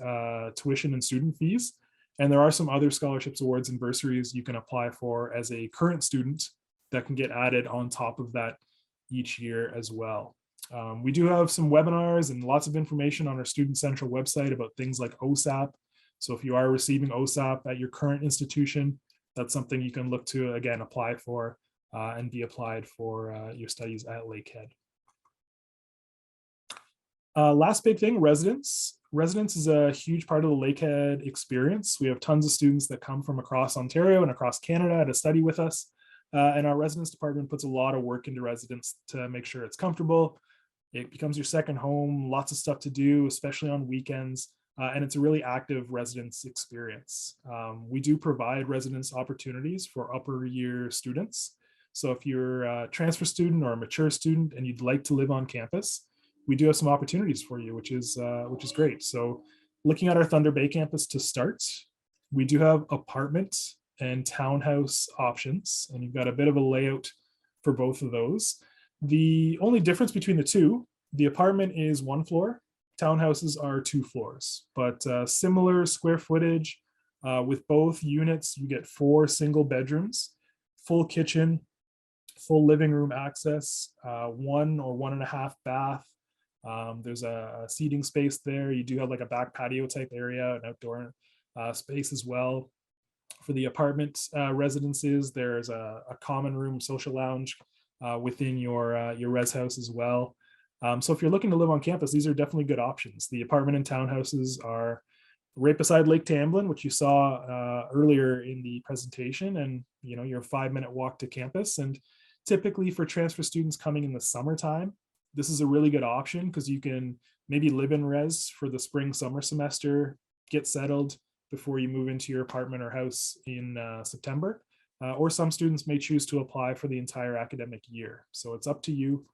tuition and student fees. And there are some other scholarships, awards, and bursaries you can apply for as a current student that can get added on top of that each year as well. We do have some webinars and lots of information on our Student Central website about things like OSAP. So if you are receiving OSAP at your current institution, that's something you can look to, again, apply for and be applied for your studies at Lakehead. Last big thing, residence. Residence is a huge part of the Lakehead experience. We have tons of students that come from across Ontario and across Canada to study with us. And our residence department puts a lot of work into residence to make sure it's comfortable. It becomes your second home, lots of stuff to do, especially on weekends. And it's a really active residence experience. We do provide residence opportunities for upper year students. So if you're a transfer student or a mature student and you'd like to live on campus, we do have some opportunities for you, which is great. So looking at our Thunder Bay campus to start, we do have apartment and townhouse options, and you've got a bit of a layout for both of those. The only difference between the two, the apartment is 1 floor, townhouses are 2 floors, but similar square footage. With both units, you get 4 single bedrooms, full kitchen, full living room access, 1 or 1.5 bath. There's a seating space there. You do have like a back patio type area, an outdoor space as well. For the apartment residences, there's a common room social lounge within your res house as well. So if you're looking to live on campus, these are definitely good options. The apartment and townhouses are right beside Lake Tamblyn, which you saw earlier in the presentation, and you're a 5-minute walk to campus. And typically for transfer students coming in the summertime, this is a really good option because you can maybe live in res for the spring summer semester, get settled before you move into your apartment or house in September. Or some students may choose to apply for the entire academic year. So it's up to you.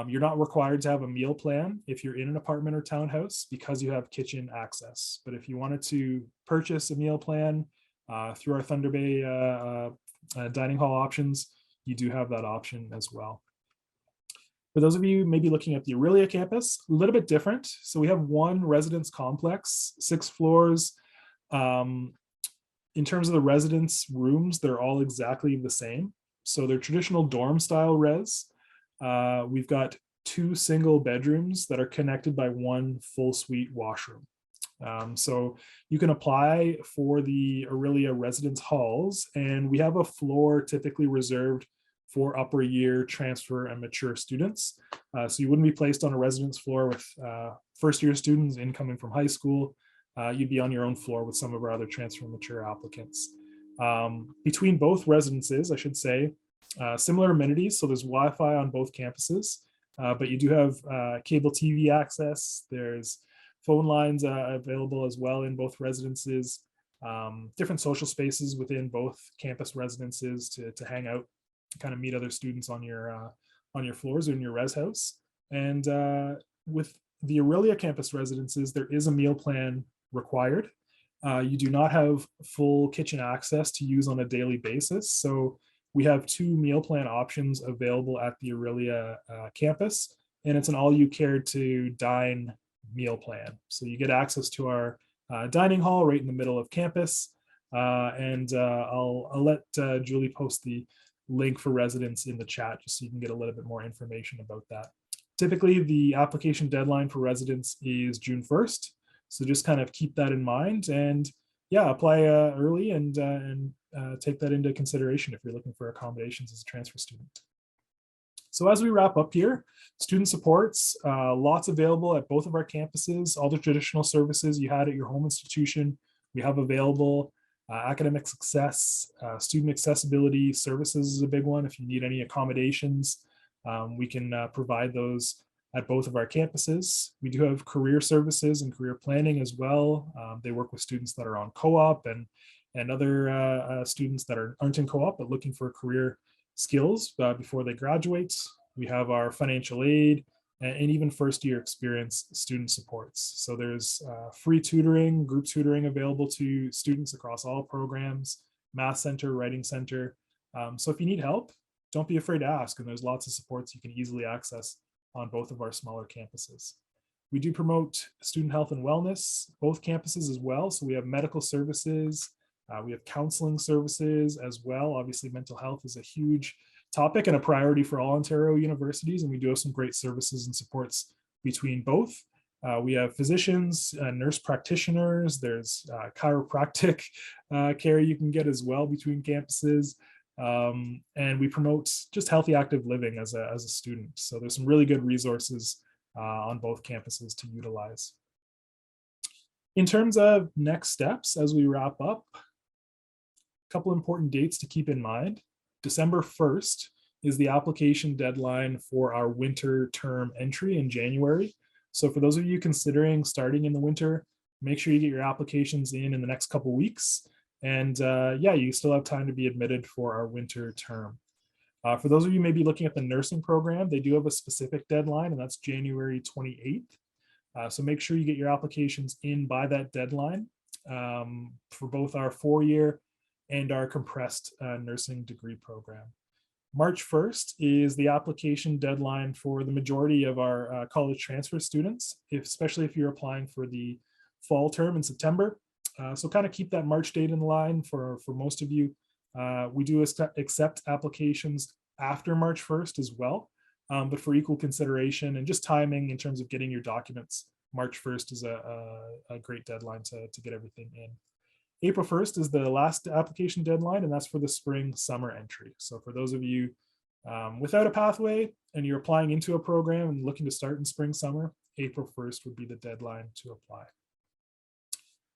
You're not required to have a meal plan if you're in an apartment or townhouse because you have kitchen access. But if you wanted to purchase a meal plan through our Thunder Bay dining hall options, you do have that option as well. For those of you maybe looking at the Aurelia campus, a little bit different. So we have one residence complex, 6 floors. In terms of the residence rooms, they're all exactly the same. So they're traditional dorm style res. We've got 2 single bedrooms that are connected by 1 full suite washroom. So you can apply for the Aurelia residence halls, and we have a floor typically reserved for upper year transfer and mature students. So you wouldn't be placed on a residence floor with first year students incoming from high school. You'd be on your own floor with some of our other transfer and mature applicants. Between both residences, I should say, similar amenities. So there's Wi-Fi on both campuses, but you do have cable TV access. There's phone lines available as well in both residences. Different social spaces within both campus residences to hang out, kind of meet other students on your floors or in your res house. And with the Aurelia campus residences, there is a meal plan required. You do not have full kitchen access to use on a daily basis. So we have 2 meal plan options available at the Aurelia campus, and it's an all you care to dine meal plan. So you get access to our dining hall right in the middle of campus. And I'll let Julie post the link for residents in the chat just so you can get a little bit more information about that. Typically, the application deadline for residents is June 1st. So just kind of keep that in mind, and yeah, apply early and take that into consideration if you're looking for accommodations as a transfer student. So as we wrap up here, student supports, lots available at both of our campuses. All the traditional services you had at your home institution, we have available. Academic success, student accessibility services is a big one. If you need any accommodations, we can provide those at both of our campuses. We do have career services and career planning as well. They work with students that are on co-op and other students that aren't in co-op but looking for career skills before they graduate. We have our financial aid and even first year experience student supports. So there's free tutoring, group tutoring available to students across all programs, math center, writing center. So if you need help, don't be afraid to ask, and there's lots of supports you can easily access on both of our smaller campuses. We do promote student health and wellness, both campuses as well. So we have medical services, we have counseling services as well. Obviously, mental health is a huge topic and a priority for all Ontario universities, and we do have some great services and supports between both. We have physicians, nurse practitioners, there's chiropractic care you can get as well between campuses. And we promote just healthy active living as a student. So there's some really good resources on both campuses to utilize. In terms of next steps, as we wrap up, a couple important dates to keep in mind. December 1st is the application deadline for our winter term entry in January. So for those of you considering starting in the winter, make sure you get your applications in the next couple weeks. And yeah, you still have time to be admitted for our winter term. For those of you maybe looking at the nursing program, they do have a specific deadline, and that's January 28th. So make sure you get your applications in by that deadline for both our 4-year and our compressed nursing degree program. March 1st is the application deadline for the majority of our college transfer students, especially if you're applying for the fall term in September. So kind of keep that March date in line for most of you. We do accept applications after March 1st as well, but for equal consideration and just timing in terms of getting your documents, March 1st is a great deadline to get everything in. April 1st is the last application deadline, and that's for the spring summer entry. So for those of you Without a pathway and you're applying into a program and looking to start in spring, summer, April 1st would be the deadline to apply.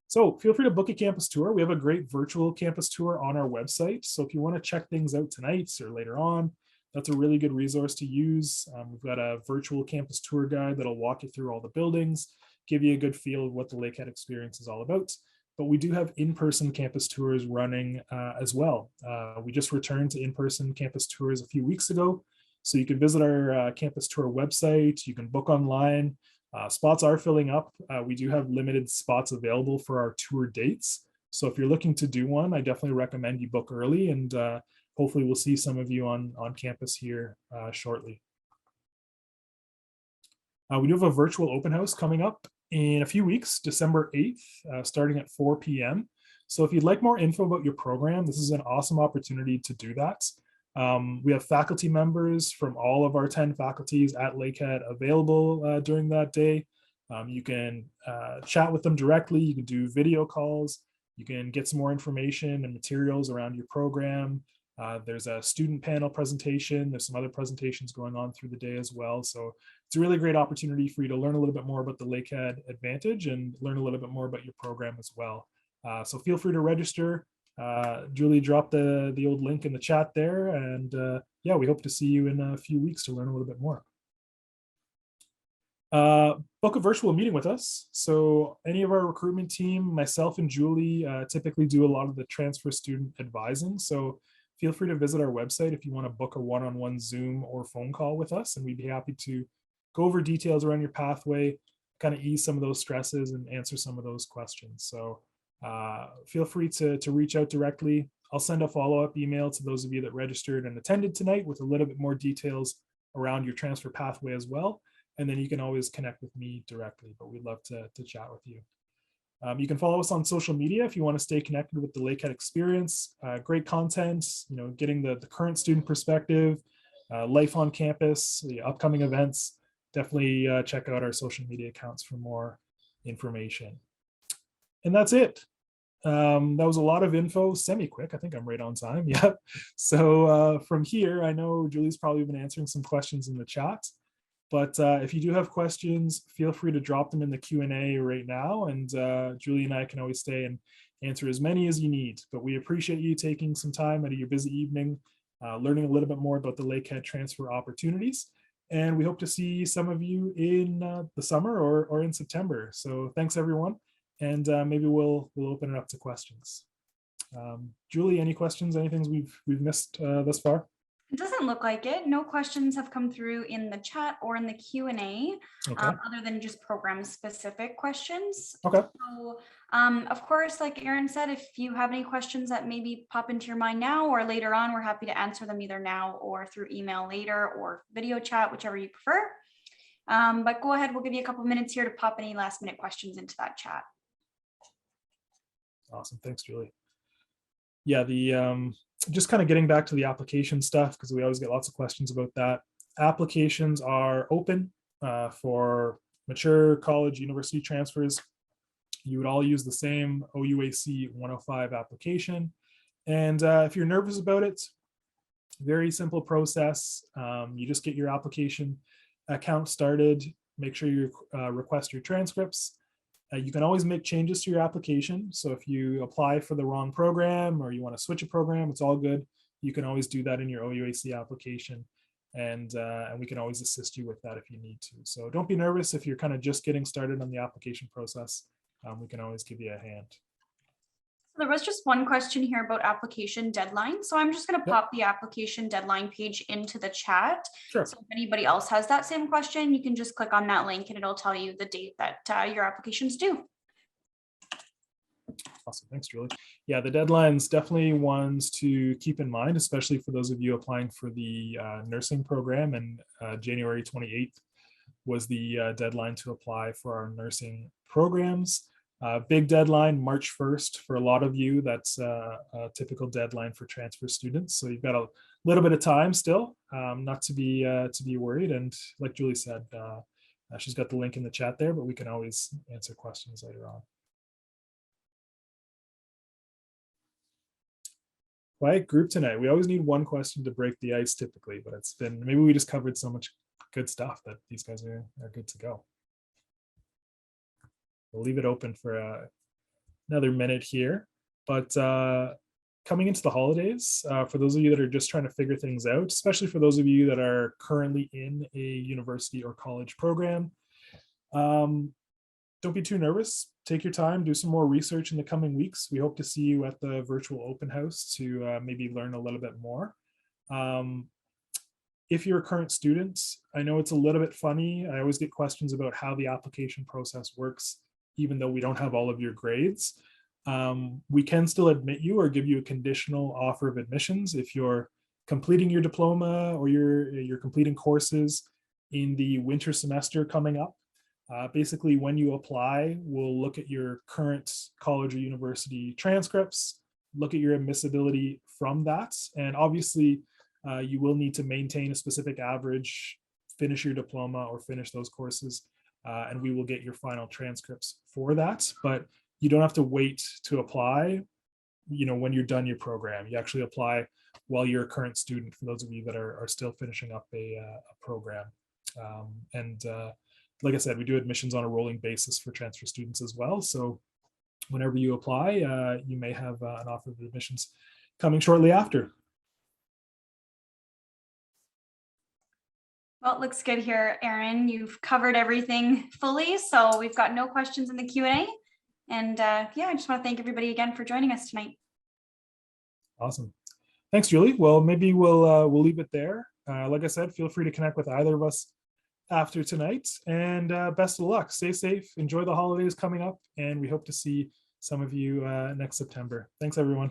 So feel free to book a campus tour. We have a great virtual campus tour on our website. So if you want to check things out tonight or later on, that's a really good resource to use. We've got a virtual campus tour guide that'll walk you through all the buildings, give you a good feel of what the Lakehead experience is all about. But we do have in-person campus tours running as well. We just returned to in-person campus tours a few weeks ago. So you can visit our campus tour website, you can book online. Spots are filling up. We do have limited spots available for our tour dates. So if you're looking to do one, I definitely recommend you book early, and hopefully we'll see some of you on campus here shortly. We do have a virtual open house coming up in a few weeks, December 8th, starting at 4 p.m. So if you'd like more info about your program, this is an awesome opportunity to do that. We have faculty members from all of our 10 faculties at Lakehead available during that day. You can chat with them directly. You can do video calls. You can get some more information and materials around your program. There's a student panel presentation. There's some other presentations going on through the day as well. So it's a really great opportunity for you to learn a little bit more about the Lakehead Advantage and learn a little bit more about your program as well. So feel free to register. Julie dropped the old link in the chat there, and yeah, we hope to see you in a few weeks to learn a little bit more. Book a virtual meeting with us. So any of our recruitment team, myself and Julie typically do a lot of the transfer student advising. So feel free to visit our website if you want to book a one-on-one Zoom or phone call with us, and we'd be happy to go over details around your pathway, kind of ease some of those stresses and answer some of those questions. So feel free to reach out directly. I'll send a follow-up email to those of you that registered and attended tonight with a little bit more details around your transfer pathway as well. And then you can always connect with me directly, but we'd love to chat with you. You can follow us on social media if you want to stay connected with the Lakehead experience. Great content, getting the current student perspective, life on campus, the upcoming events. Definitely check out our social media accounts for more information. And that's it. That was a lot of info, semi-quick. I think I'm right on time. Yeah. So from here, I know Julie's probably been answering some questions in the chat. But if you do have questions, feel free to drop them in the Q&A right now, and Julie and I can always stay and answer as many as you need. But we appreciate you taking some time out of your busy evening, learning a little bit more about the Lakehead transfer opportunities. And we hope to see some of you in the summer or in September. So thanks, everyone. And maybe we'll open it up to questions. Julie, any questions, anything we've missed thus far? It doesn't look like it. No questions have come through in the chat or in the Q&A, Okay. other than just program specific questions. Okay. So, of course, like Aaron said, if you have any questions that maybe pop into your mind now or later on, we're happy to answer them either now or through email later or video chat, whichever you prefer. But go ahead, we'll give you a couple minutes here to pop any last minute questions into that chat. Awesome. Thanks, Julie. Yeah, just kind of getting back to the application stuff, because we always get lots of questions about that. Applications are open for mature college, university transfers. You would all use the same OUAC 105 application. And if you're nervous about it, very simple process. You just get your application account started, make sure you request your transcripts. You can always make changes to your application. So if you apply for the wrong program or you want to switch a program, it's all good. You can always do that in your OUAC application. And we can always assist you with that if you need to. So don't be nervous if you're kind of just getting started on the application process. We can always give you a hand. There was just one question here about application deadline. So I'm just going to pop the application deadline page into the chat. Sure. So if anybody else has that same question, you can just click on that link and it'll tell you the date that your application's due. Awesome. Thanks, Julie. Yeah, the deadline's definitely ones to keep in mind, especially for those of you applying for the nursing program. And January 28th was the deadline to apply for our nursing programs. Big deadline, March 1st for a lot of you. That's a typical deadline for transfer students. So you've got a little bit of time still, not to be worried. And like Julie said, she's got the link in the chat there, but we can always answer questions later on. quiet group tonight. We always need one question to break the ice typically, but it's been, maybe we just covered so much good stuff that these guys are good to go. We'll leave it open for another minute here. But coming into the holidays, for those of you that are just trying to figure things out, especially for those of you that are currently in a university or college program, don't be too nervous. Take your time, do some more research in the coming weeks. We hope to see you at the virtual open house to maybe learn a little bit more. If you're a current student, I know it's a little bit funny. I always get questions about how the application process works, even though we don't have all of your grades. We can still admit you or give you a conditional offer of admissions if you're completing your diploma or you're completing courses in the winter semester coming up. Basically, when you apply, we'll look at your current college or university transcripts, look at your admissibility from that, and obviously you will need to maintain a specific average, finish your diploma or finish those courses, and we will get your final transcripts for that. But you don't have to wait to apply, when you're done your program. You actually apply while you're a current student, for those of you that are still finishing up a program. Like I said, we do admissions on a rolling basis for transfer students as well. So whenever you apply, you may have an offer of admissions coming shortly after. Well, it looks good here, Aaron. You've covered everything fully, so we've got no questions in the Q&A. And yeah, I just want to thank everybody again for joining us tonight. Awesome. Thanks, Julie. Well, maybe we'll leave it there. Like I said, feel free to connect with either of us after tonight, and best of luck. Stay safe, enjoy the holidays coming up, and we hope to see some of you next September. Thanks, everyone.